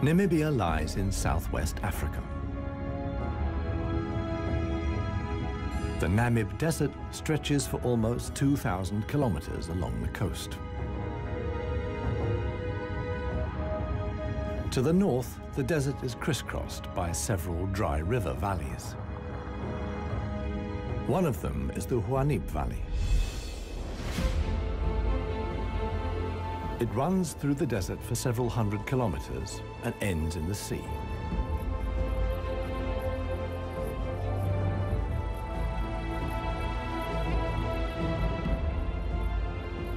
Namibia lies in southwest Africa. The Namib Desert stretches for almost 2,000 kilometers along the coast. To the north, the desert is crisscrossed by several dry river valleys. One of them is the Huanib Valley. It runs through the desert for several hundred kilometers and ends in the sea.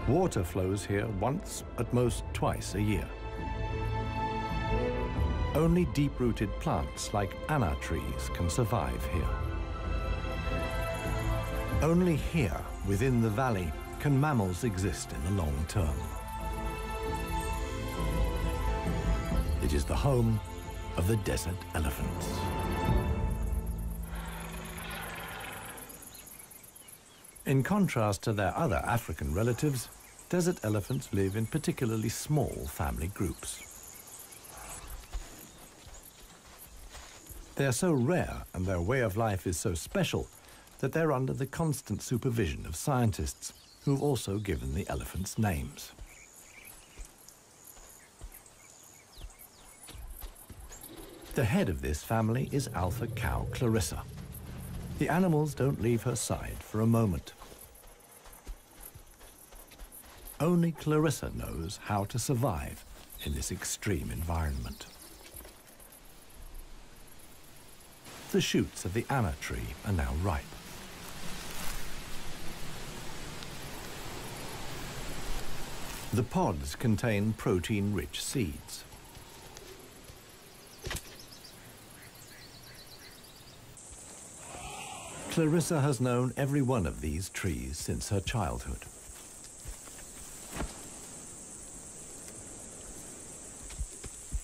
Water flows here once, at most twice a year. Only deep-rooted plants like anna trees can survive here. Only here, within the valley, can mammals exist in the long term. It is the home of the desert elephants. In contrast to their other African relatives, desert elephants live in particularly small family groups. They are so rare and their way of life is so special that they're under the constant supervision of scientists who've also given the elephants names. The head of this family is alpha cow Clarissa. The animals don't leave her side for a moment. Only Clarissa knows how to survive in this extreme environment. The shoots of the anna tree are now ripe. The pods contain protein-rich seeds. Clarissa has known every one of these trees since her childhood.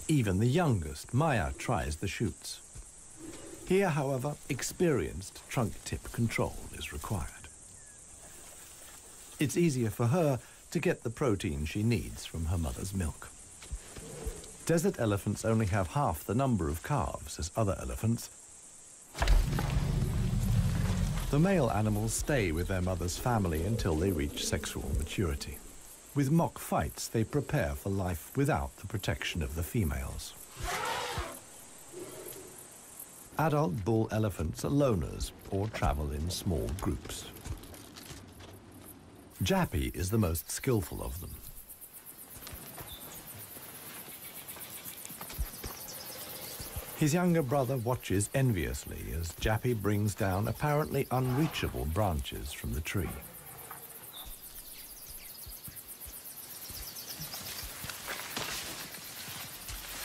Even the youngest, Maya, tries the shoots. Here, however, experienced trunk-tip control is required. It's easier for her to get the protein she needs from her mother's milk. Desert elephants only have half the number of calves as other elephants. The male animals stay with their mother's family until they reach sexual maturity. With mock fights, they prepare for life without the protection of the females. Adult bull elephants are loners or travel in small groups. Jappy is the most skillful of them. His younger brother watches enviously as Jappy brings down apparently unreachable branches from the tree.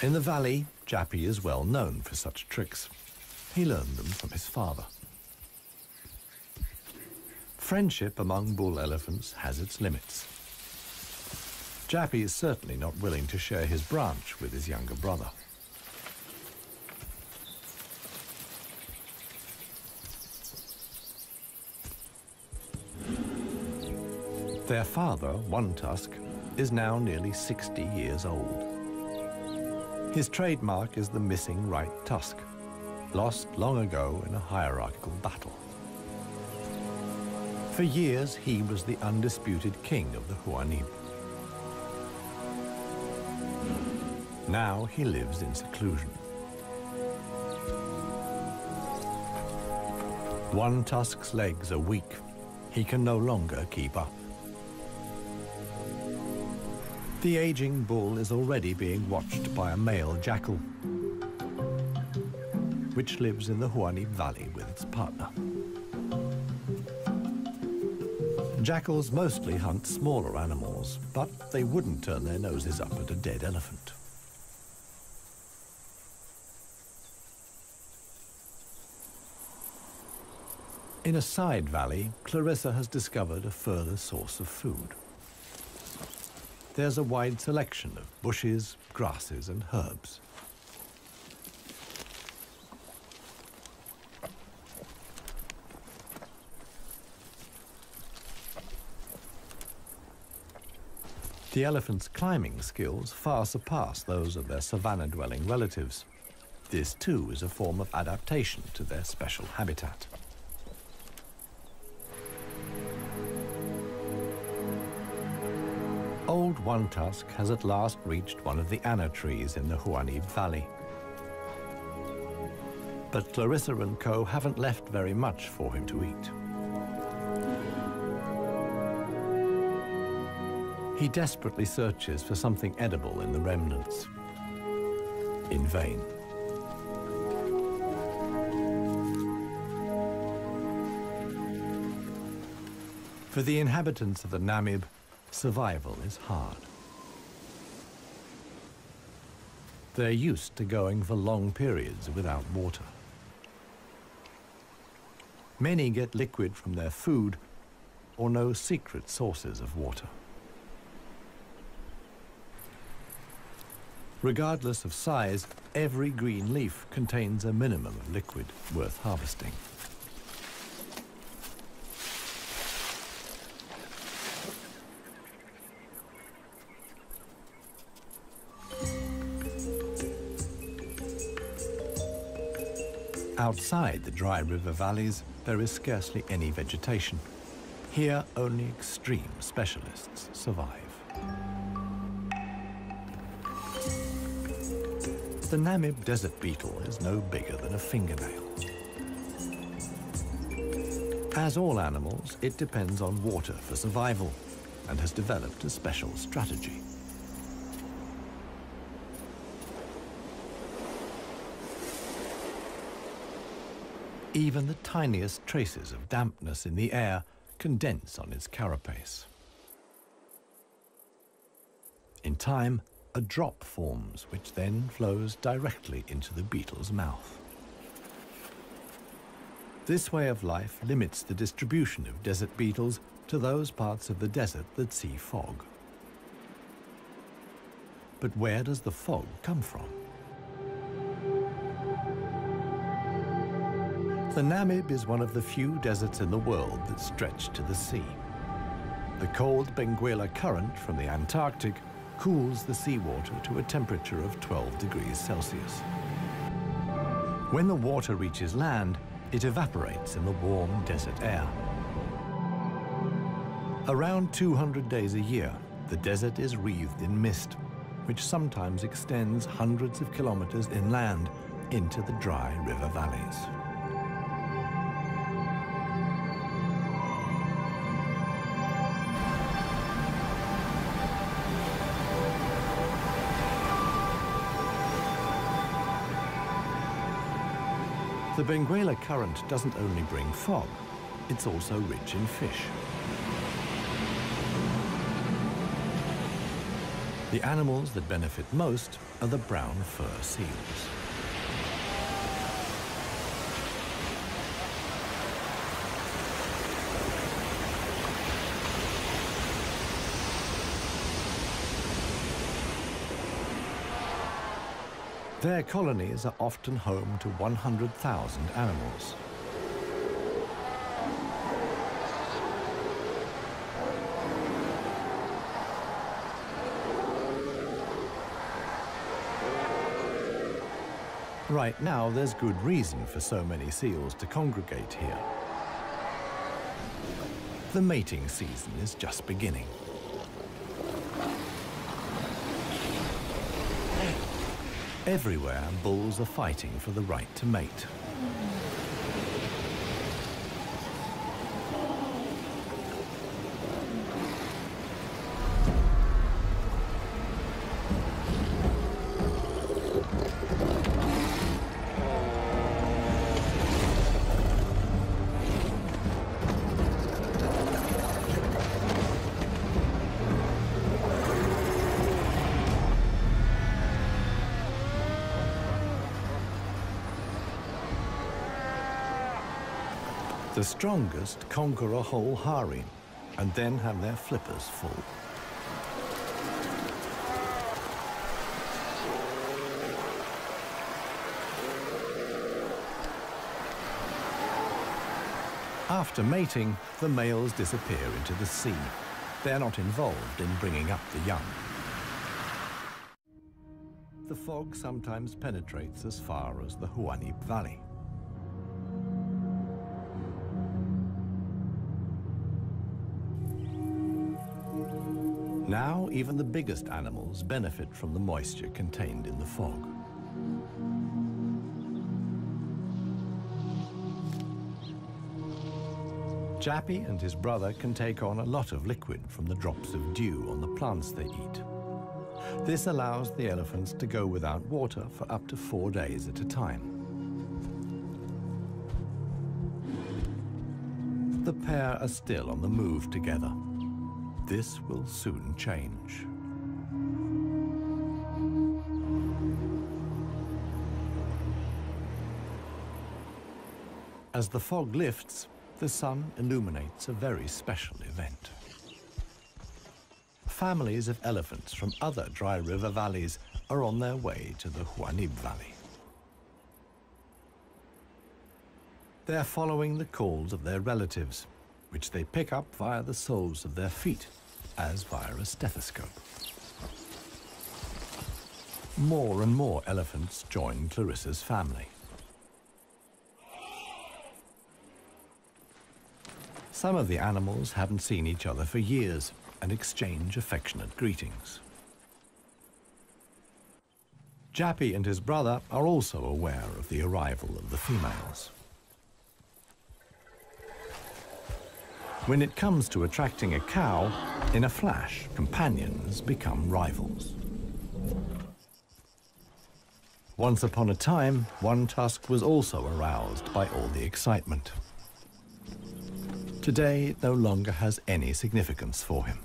In the valley, Jappy is well known for such tricks. He learned them from his father. Friendship among bull elephants has its limits. Jappy is certainly not willing to share his branch with his younger brother. Their father, One Tusk, is now nearly 60 years old. His trademark is the missing right tusk, lost long ago in a hierarchical battle. For years, he was the undisputed king of the Huanib. Now he lives in seclusion. One Tusk's legs are weak. He can no longer keep up. The aging bull is already being watched by a male jackal, which lives in the Huanib Valley with its partner. Jackals mostly hunt smaller animals, but they wouldn't turn their noses up at a dead elephant. In a side valley, Clarissa has discovered a further source of food. There's a wide selection of bushes, grasses, and herbs. The elephant's climbing skills far surpass those of their savanna-dwelling relatives. This, too, is a form of adaptation to their special habitat. Old One Tusk has at last reached one of the anna trees in the Huanib Valley. But Clarissa and co. haven't left very much for him to eat. He desperately searches for something edible in the remnants. In vain. For the inhabitants of the Namib, survival is hard. They're used to going for long periods without water. Many get liquid from their food or know secret sources of water. Regardless of size, every green leaf contains a minimum of liquid worth harvesting. Outside the dry river valleys, there is scarcely any vegetation. Here, only extreme specialists survive. The Namib desert beetle is no bigger than a fingernail. As all animals, it depends on water for survival and has developed a special strategy. Even the tiniest traces of dampness in the air condense on its carapace. In time, a drop forms, which then flows directly into the beetle's mouth. This way of life limits the distribution of desert beetles to those parts of the desert that see fog. But where does the fog come from? The Namib is one of the few deserts in the world that stretch to the sea. The cold Benguela current from the Antarctic cools the seawater to a temperature of 12 degrees Celsius. When the water reaches land, it evaporates in the warm desert air. Around 200 days a year, the desert is wreathed in mist, which sometimes extends hundreds of kilometers inland into the dry river valleys. The Benguela current doesn't only bring fog, it's also rich in fish. The animals that benefit most are the brown fur seals. Their colonies are often home to 100,000 animals. Right now, there's good reason for so many seals to congregate here. The mating season is just beginning. Everywhere, bulls are fighting for the right to mate. The strongest conquer a whole harem and then have their flippers full. After mating, the males disappear into the sea, They're not involved in bringing up the young. The fog sometimes penetrates as far as the Huanib Valley. Now, even the biggest animals benefit from the moisture contained in the fog. Jappy and his brother can take on a lot of liquid from the drops of dew on the plants they eat. This allows the elephants to go without water for up to 4 days at a time. The pair are still on the move together. This will soon change. As the fog lifts, the sun illuminates a very special event. Families of elephants from other dry river valleys are on their way to the Huanib Valley. They're following the calls of their relatives, which they pick up via the soles of their feet, as via a stethoscope. More and more elephants join Clarissa's family. Some of the animals haven't seen each other for years and exchange affectionate greetings. Jappy and his brother are also aware of the arrival of the females. When it comes to attracting a cow, in a flash, companions become rivals. Once upon a time, One Tusk was also aroused by all the excitement. Today, it no longer has any significance for him.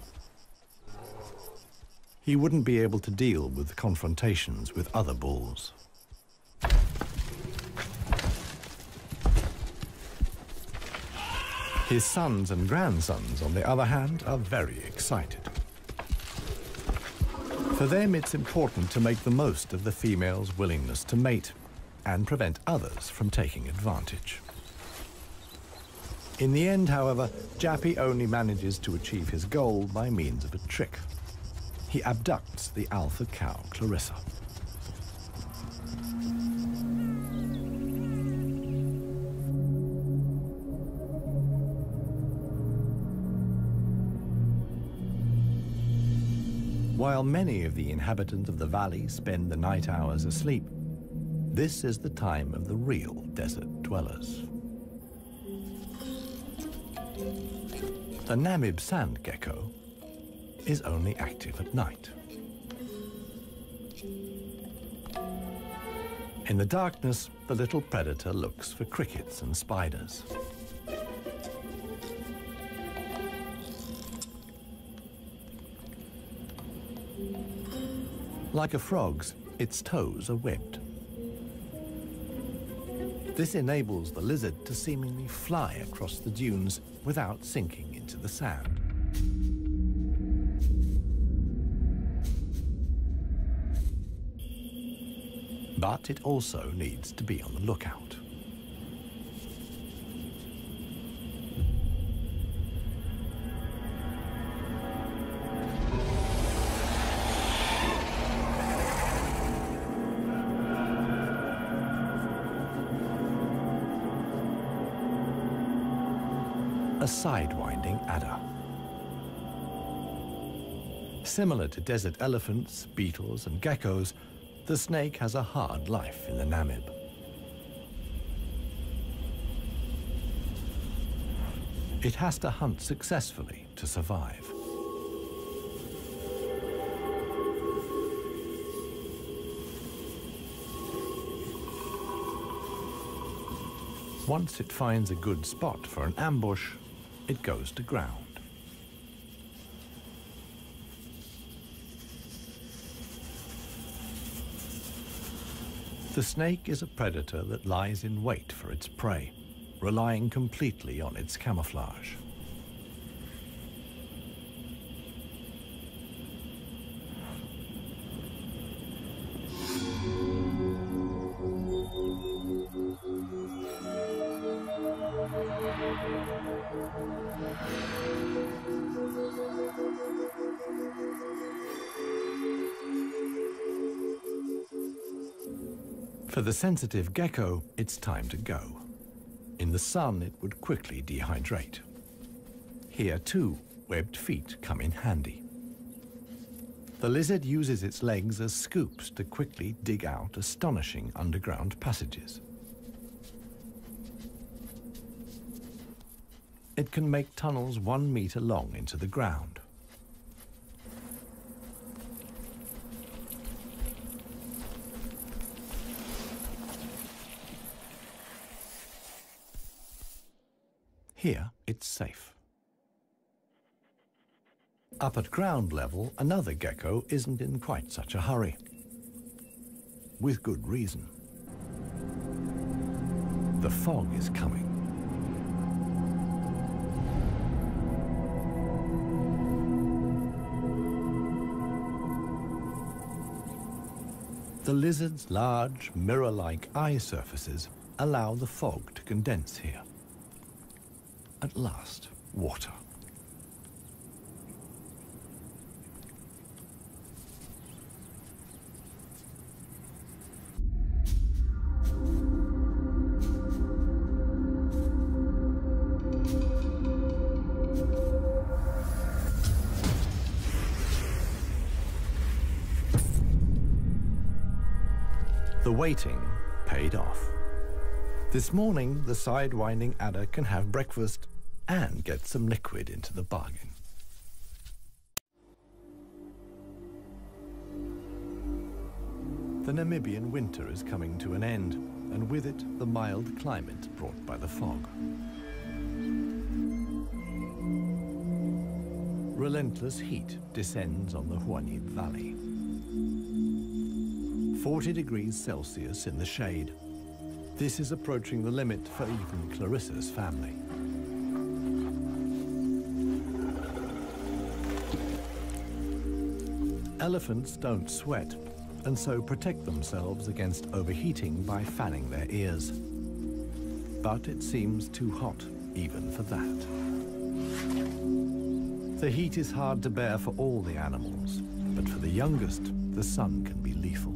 He wouldn't be able to deal with confrontations with other bulls. His sons and grandsons, on the other hand, are very excited. For them, it's important to make the most of the female's willingness to mate and prevent others from taking advantage. In the end, however, Jappy only manages to achieve his goal by means of a trick. He abducts the alpha cow, Clarissa. While many of the inhabitants of the valley spend the night hours asleep, this is the time of the real desert dwellers. The Namib sand gecko is only active at night. In the darkness, the little predator looks for crickets and spiders. Like a frog's, its toes are webbed. This enables the lizard to seemingly fly across the dunes without sinking into the sand. But it also needs to be on the lookout. A sidewinding adder. Similar to desert elephants, beetles, and geckos, the snake has a hard life in the Namib. It has to hunt successfully to survive. Once it finds a good spot for an ambush, it goes to ground. The snake is a predator that lies in wait for its prey, relying completely on its camouflage. For the sensitive gecko, it's time to go. In the sun, it would quickly dehydrate. Here, too, webbed feet come in handy. The lizard uses its legs as scoops to quickly dig out astonishing underground passages. It can make tunnels 1 meter long into the ground. Here, it's safe. Up at ground level, another gecko isn't in quite such a hurry. With good reason. The fog is coming. The lizard's large, mirror-like eye surfaces allow the fog to condense here. At last, water. The waiting paid off. This morning, the sidewinding adder can have breakfast and get some liquid into the bargain. The Namibian winter is coming to an end, and with it, the mild climate brought by the fog. Relentless heat descends on the Huanib Valley. 40 degrees Celsius in the shade. This is approaching the limit for even Clarissa's family. Elephants don't sweat, and so protect themselves against overheating by fanning their ears. But it seems too hot, even for that. The heat is hard to bear for all the animals, but for the youngest, the sun can be lethal.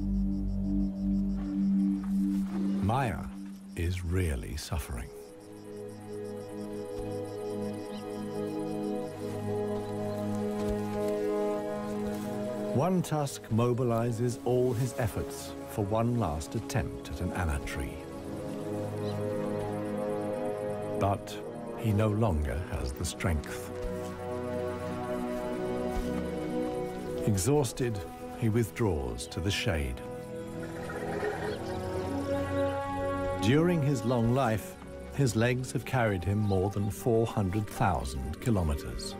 Maya is really suffering. One tusk mobilizes all his efforts for one last attempt at an anna tree. But he no longer has the strength. Exhausted, he withdraws to the shade. During his long life, his legs have carried him more than 400,000 kilometers.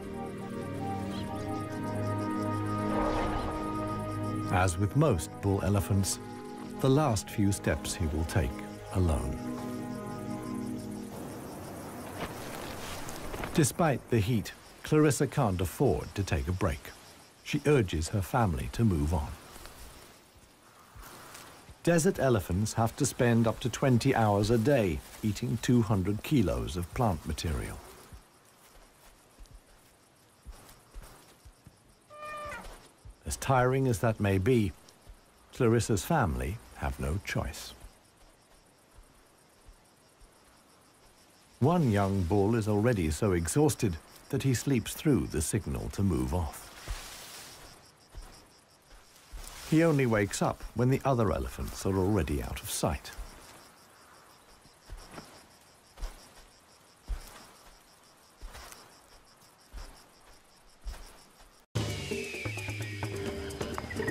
As with most bull elephants, the last few steps he will take alone. Despite the heat, Clarissa can't afford to take a break. She urges her family to move on. Desert elephants have to spend up to 20 hours a day eating 200 kilos of plant material. As tiring as that may be, Clarissa's family have no choice. One young bull is already so exhausted that he sleeps through the signal to move off. He only wakes up when the other elephants are already out of sight.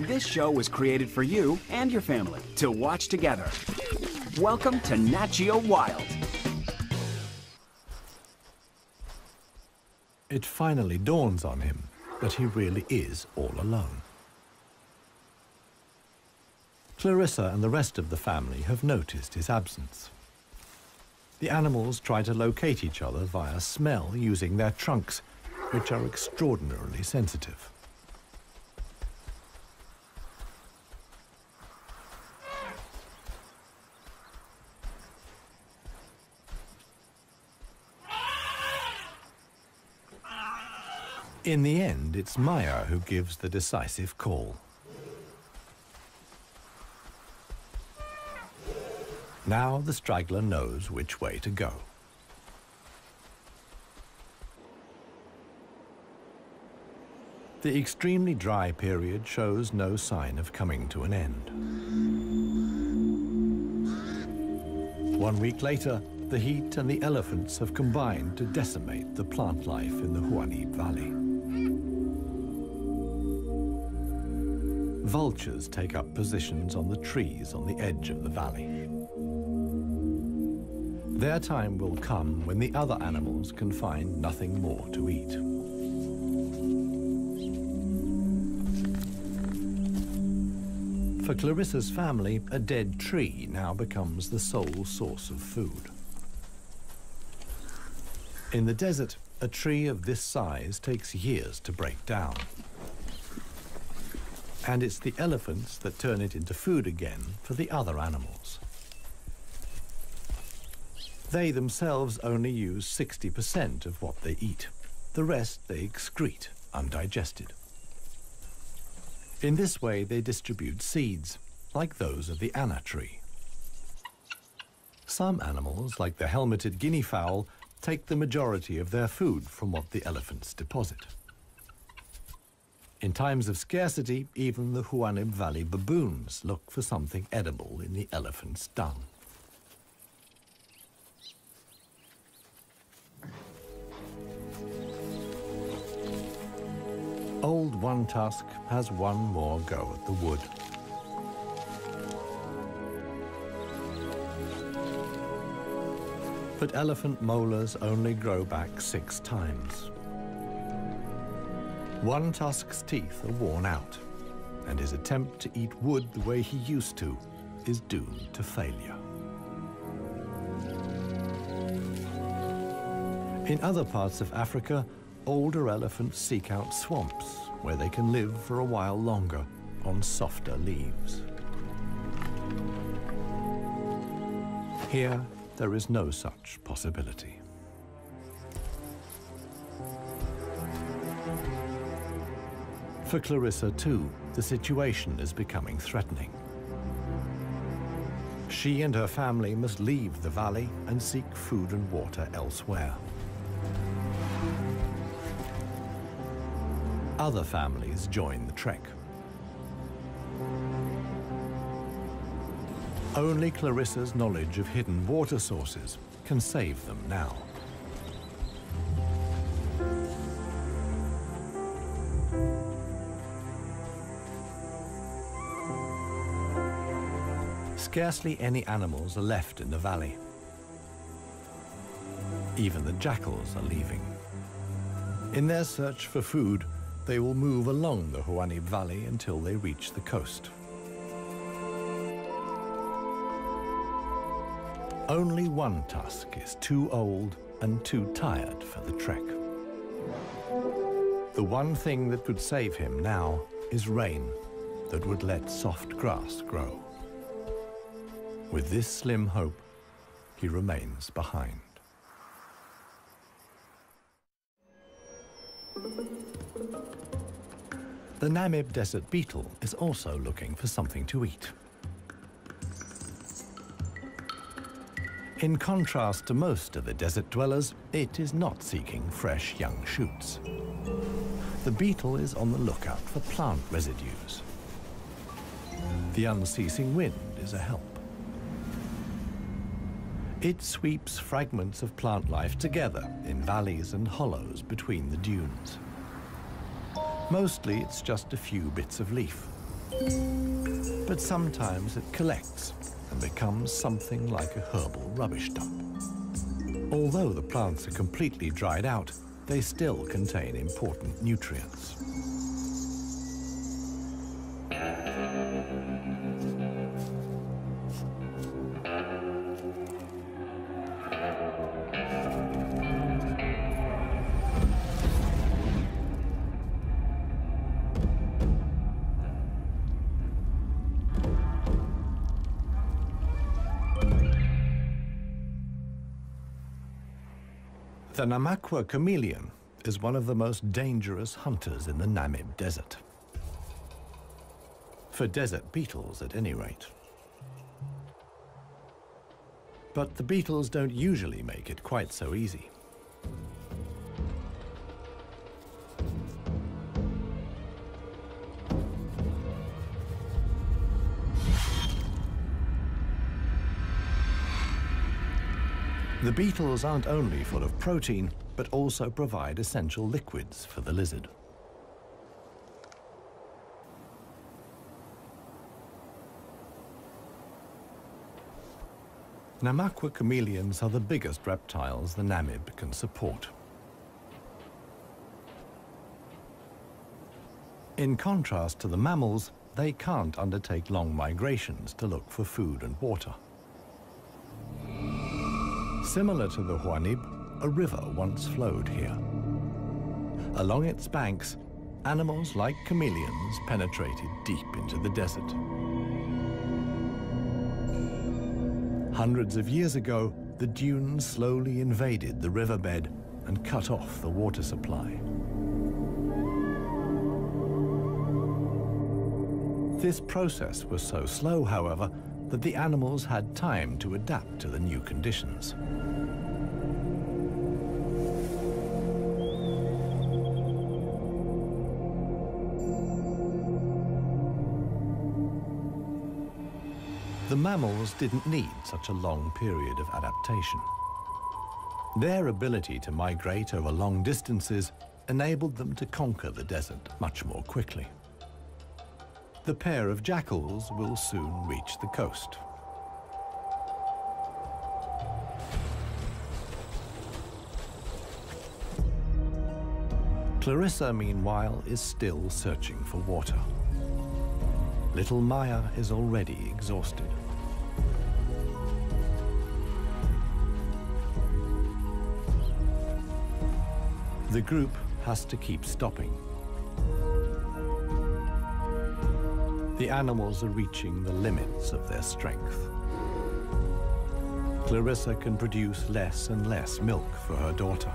This show was created for you and your family to watch together. Welcome to Nat Geo Wild. It finally dawns on him that he really is all alone. Clarissa and the rest of the family have noticed his absence. The animals try to locate each other via smell using their trunks, which are extraordinarily sensitive. In the end, it's Maya who gives the decisive call. Now the straggler knows which way to go. The extremely dry period shows no sign of coming to an end. 1 week later, the heat and the elephants have combined to decimate the plant life in the Huanim Valley. Vultures take up positions on the trees on the edge of the valley. Their time will come when the other animals can find nothing more to eat. For Clarissa's family, a dead tree now becomes the sole source of food. In the desert, a tree of this size takes years to break down. And it's the elephants that turn it into food again for the other animals. They themselves only use 60% of what they eat. The rest they excrete undigested. In this way, they distribute seeds, like those of the anna tree. Some animals, like the helmeted guinea fowl, take the majority of their food from what the elephants deposit. In times of scarcity, even the Huanim Valley baboons look for something edible in the elephant's dung. Old One Tusk has one more go at the wood. But elephant molars only grow back 6 times. One Tusk's teeth are worn out, and his attempt to eat wood the way he used to is doomed to failure. In other parts of Africa, older elephants seek out swamps where they can live for a while longer on softer leaves. Here, there is no such possibility. For Clarissa, too, the situation is becoming threatening. She and her family must leave the valley and seek food and water elsewhere. Other families join the trek. Only Clarissa's knowledge of hidden water sources can save them now. Scarcely any animals are left in the valley. Even the jackals are leaving. In their search for food, they will move along the Huanim Valley until they reach the coast. Only One Tusk is too old and too tired for the trek. The one thing that could save him now is rain that would let soft grass grow. With this slim hope, he remains behind. The Namib desert beetle is also looking for something to eat. In contrast to most of the desert dwellers, it is not seeking fresh young shoots. The beetle is on the lookout for plant residues. The unceasing wind is a help. It sweeps fragments of plant life together in valleys and hollows between the dunes. Mostly it's just a few bits of leaf. But sometimes it collects and becomes something like a herbal rubbish dump. Although the plants are completely dried out, they still contain important nutrients. The Namakwa chameleon is one of the most dangerous hunters in the Namib desert. For desert beetles, at any rate. But the beetles don't usually make it quite so easy. The beetles aren't only full of protein, but also provide essential liquids for the lizard. Namaqua chameleons are the biggest reptiles the Namib can support. In contrast to the mammals, they can't undertake long migrations to look for food and water. Similar to the Huanib, a river once flowed here. Along its banks, animals like chameleons penetrated deep into the desert. Hundreds of years ago, the dunes slowly invaded the riverbed and cut off the water supply. This process was so slow, however, that the animals had time to adapt to the new conditions. The mammals didn't need such a long period of adaptation. Their ability to migrate over long distances enabled them to conquer the desert much more quickly. The pair of jackals will soon reach the coast. Clarissa, meanwhile, is still searching for water. Little Maya is already exhausted. The group has to keep stopping. The animals are reaching the limits of their strength. Clarissa can produce less and less milk for her daughter.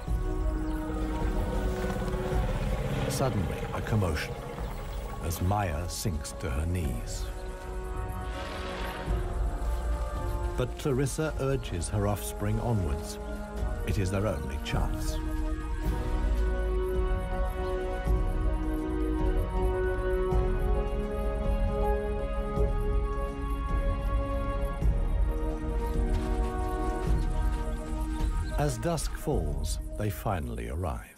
Suddenly, a commotion as Maya sinks to her knees. But Clarissa urges her offspring onwards. It is their only chance. As dusk falls, they finally arrive.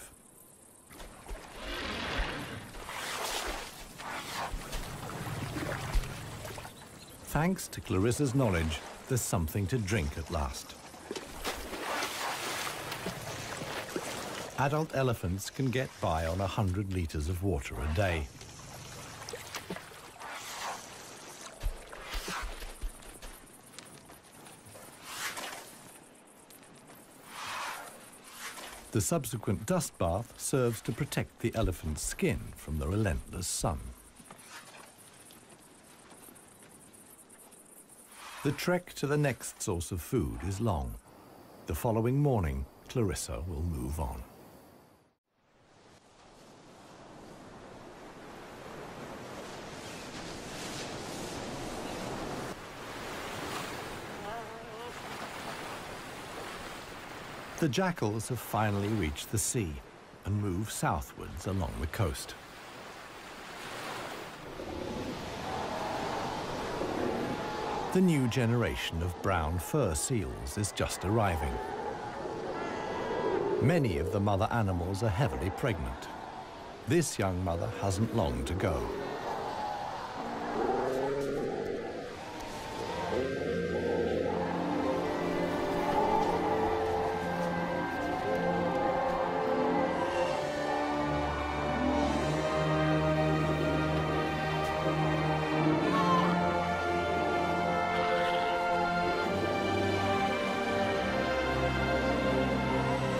Thanks to Clarissa's knowledge, there's something to drink at last. Adult elephants can get by on 100 liters of water a day. The subsequent dust bath serves to protect the elephant's skin from the relentless sun. The trek to the next source of food is long. The following morning, Clarissa will move on. The jackals have finally reached the sea and move southwards along the coast. The new generation of brown fur seals is just arriving. Many of the mother animals are heavily pregnant. This young mother hasn't long to go.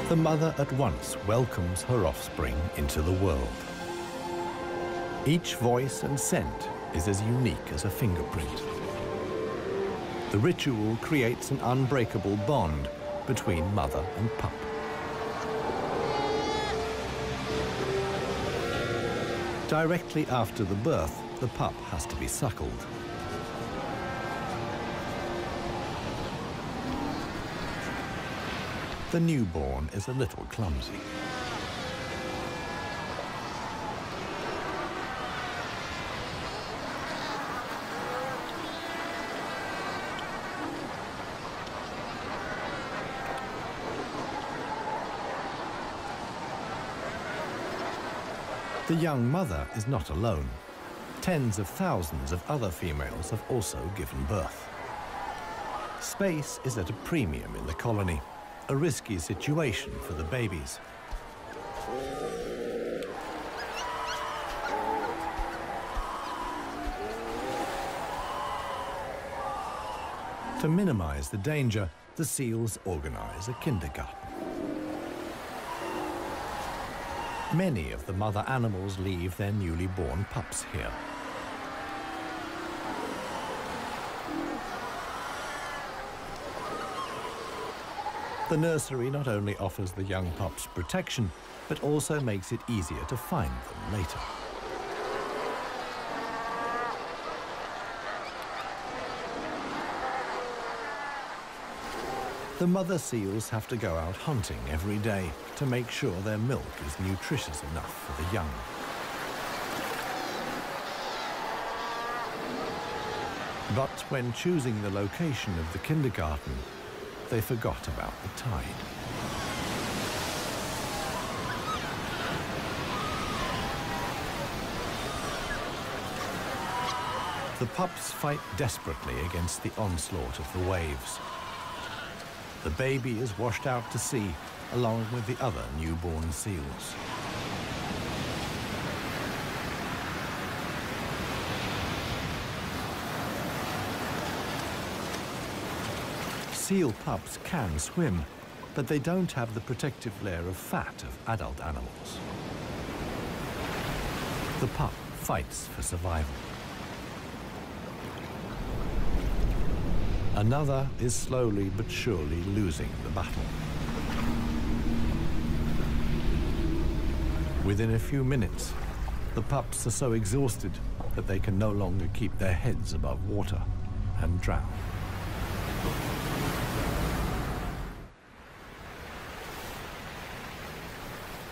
The mother at once welcomes her offspring into the world. Each voice and scent is as unique as a fingerprint. The ritual creates an unbreakable bond between mother and pup. Directly after the birth, the pup has to be suckled. The newborn is a little clumsy. The young mother is not alone. Tens of thousands of other females have also given birth. Space is at a premium in the colony, a risky situation for the babies. To minimize the danger, the seals organize a kindergarten. Many of the mother animals leave their newly born pups here. The nursery not only offers the young pups protection, but also makes it easier to find them later. The mother seals have to go out hunting every day to make sure their milk is nutritious enough for the young. But when choosing the location of the kindergarten, they forgot about the tide. The pups fight desperately against the onslaught of the waves. The baby is washed out to sea along with the other newborn seals. Seal pups can swim, but they don't have the protective layer of fat of adult animals. The pup fights for survival. Another is slowly but surely losing the battle. Within a few minutes, the pups are so exhausted that they can no longer keep their heads above water and drown.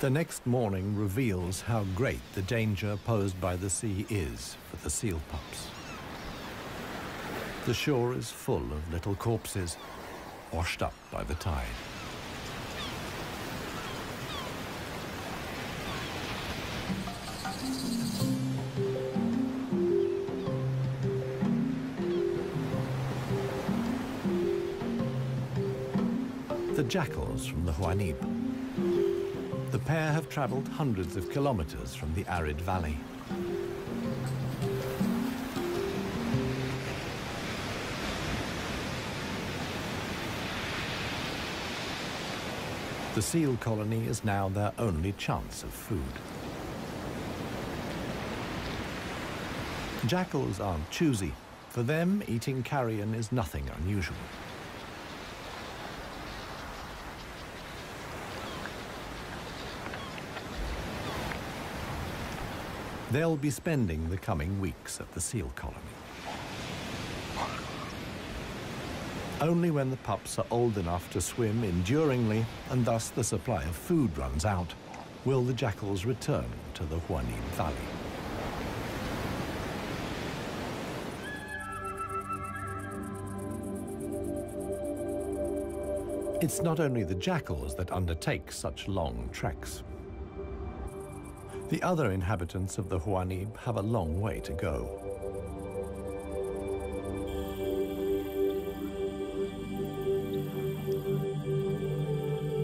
The next morning reveals how great the danger posed by the sea is for the seal pups. The shore is full of little corpses, washed up by the tide. The jackals from the Huanib. The pair have traveled hundreds of kilometers from the arid valley. The seal colony is now their only chance of food. Jackals aren't choosy. For them, eating carrion is nothing unusual. They'll be spending the coming weeks at the seal colony. Only when the pups are old enough to swim enduringly, and thus the supply of food runs out, will the jackals return to the Huanib Valley. It's not only the jackals that undertake such long treks. The other inhabitants of the Huanib have a long way to go.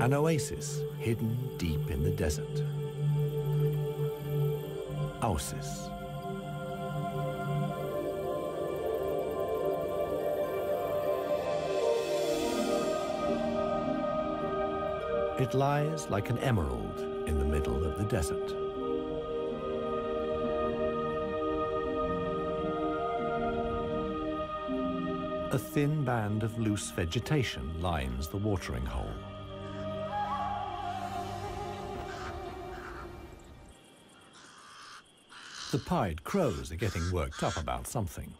An oasis hidden deep in the desert. Oasis. It lies like an emerald in the middle of the desert. A thin band of loose vegetation lines the watering hole. The pied crows are getting worked up about something.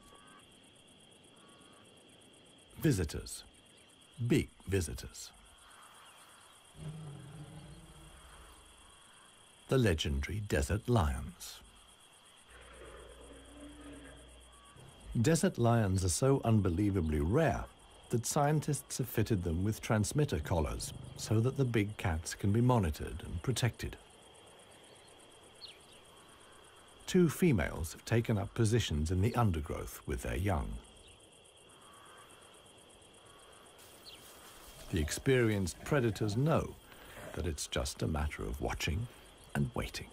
Visitors. Big visitors. the legendary desert lions. Desert lions are so unbelievably rare that scientists have fitted them with transmitter collars so that the big cats can be monitored and protected. Two females have taken up positions in the undergrowth with their young. The experienced predators know that it's just a matter of watching and waiting.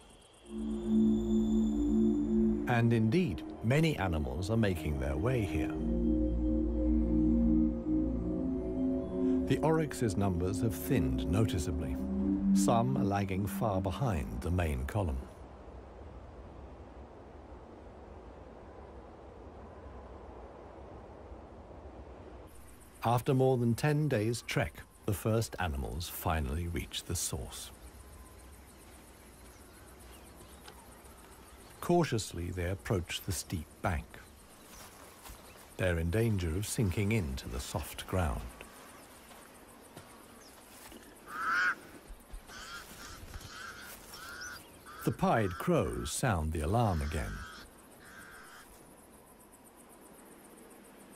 And indeed, many animals are making their way here. The oryx's numbers have thinned noticeably. Some are lagging far behind the main column. After more than 10 days' trek, the first animals finally reach the source. Cautiously, they approach the steep bank. They're in danger of sinking into the soft ground. The pied crows sound the alarm again.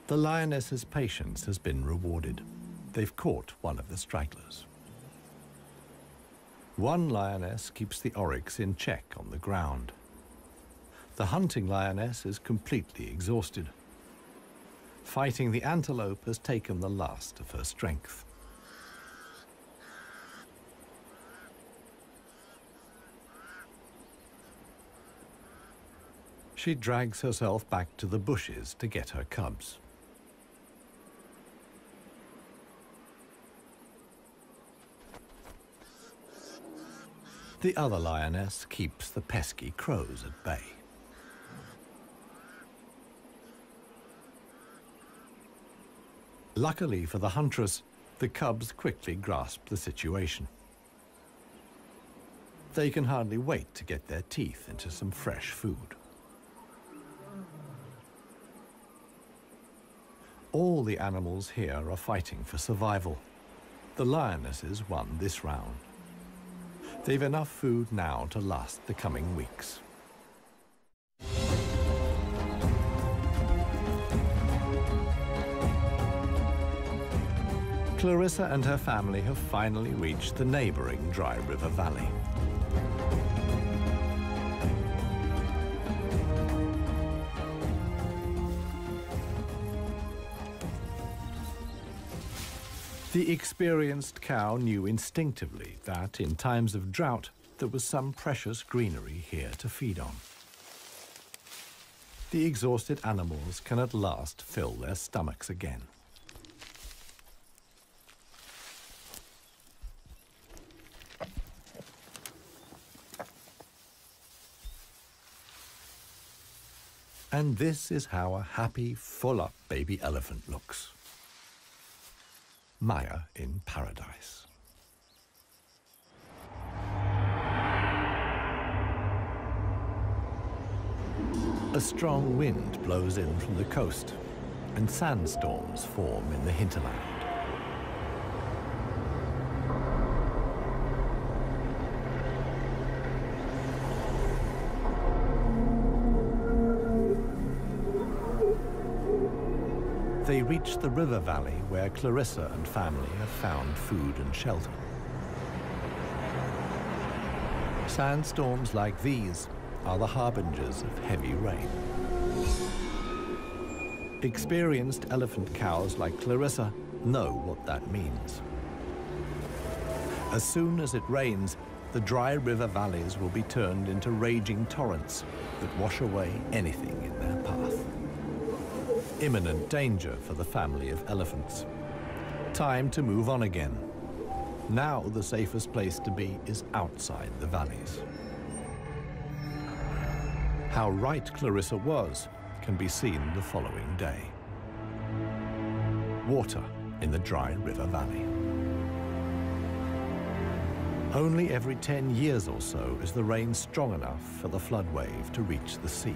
The lioness's patience has been rewarded. They've caught one of the stragglers. One lioness keeps the oryx in check on the ground. The hunting lioness is completely exhausted. Fighting the antelope has taken the last of her strength. She drags herself back to the bushes to get her cubs. The other lioness keeps the pesky crows at bay. Luckily for the huntress, the cubs quickly grasp the situation. They can hardly wait to get their teeth into some fresh food. All the animals here are fighting for survival. The lionesses won this round. They've enough food now to last the coming weeks. Clarissa and her family have finally reached the neighboring dry river valley. The experienced cow knew instinctively that in times of drought, there was some precious greenery here to feed on. The exhausted animals can at last fill their stomachs again. And this is how a happy, full-up baby elephant looks. Maya in paradise. A strong wind blows in from the coast, and sandstorms form in the hinterland. They reach the river valley where Clarissa and family have found food and shelter. Sandstorms like these are the harbingers of heavy rain. Experienced elephant cows like Clarissa know what that means. As soon as it rains, the dry river valleys will be turned into raging torrents that wash away anything in their path. Imminent danger for the family of elephants. Time to move on again. Now the safest place to be is outside the valleys. How right Clarissa was can be seen the following day. Water in the dry river valley. Only every 10 years or so is the rain strong enough for the flood wave to reach the sea.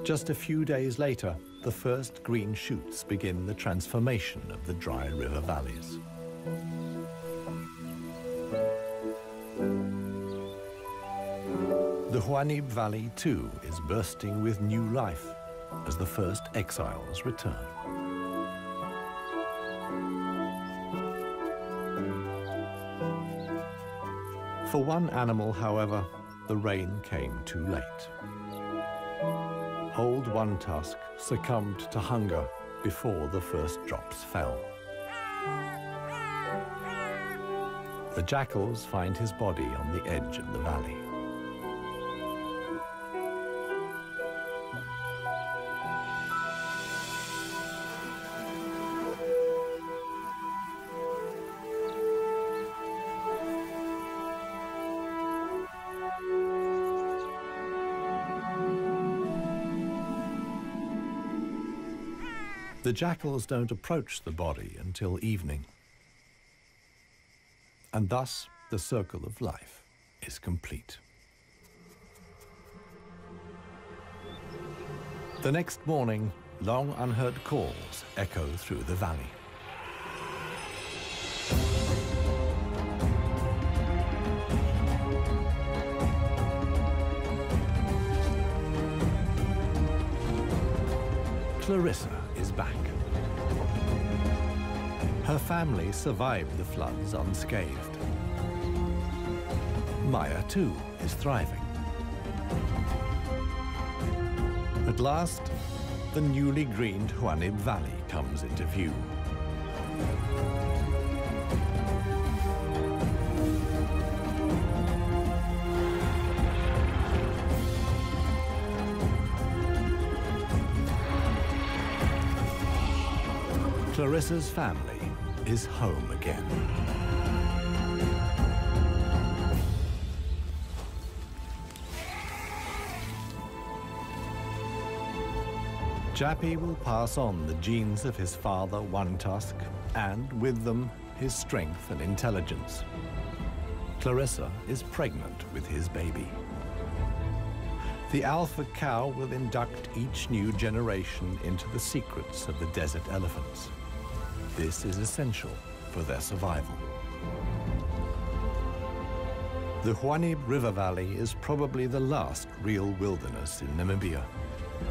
Just a few days later, the first green shoots begin the transformation of the dry river valleys. The Huanib Valley, too, is bursting with new life as the first exiles return. For one animal, however, the rain came too late. Old One Tusk succumbed to hunger before the first drops fell. The jackals find his body on the edge of the valley. The jackals don't approach the body until evening. And thus, the circle of life is complete. The next morning, long unheard calls echo through the valley. Clarissa is back. Her family survived the floods unscathed. Maya, too, is thriving. At last, the newly greened Huanib Valley comes into view. Clarissa's family is home again. Jappy will pass on the genes of his father, One Tusk, and with them, his strength and intelligence. Clarissa is pregnant with his baby. The alpha cow will induct each new generation into the secrets of the desert elephants. This is essential for their survival. The Huanib River Valley is probably the last real wilderness in Namibia,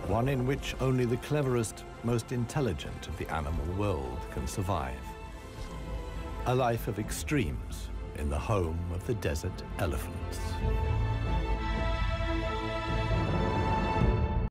one in which only the cleverest, most intelligent of the animal world can survive. A life of extremes in the home of the desert elephants.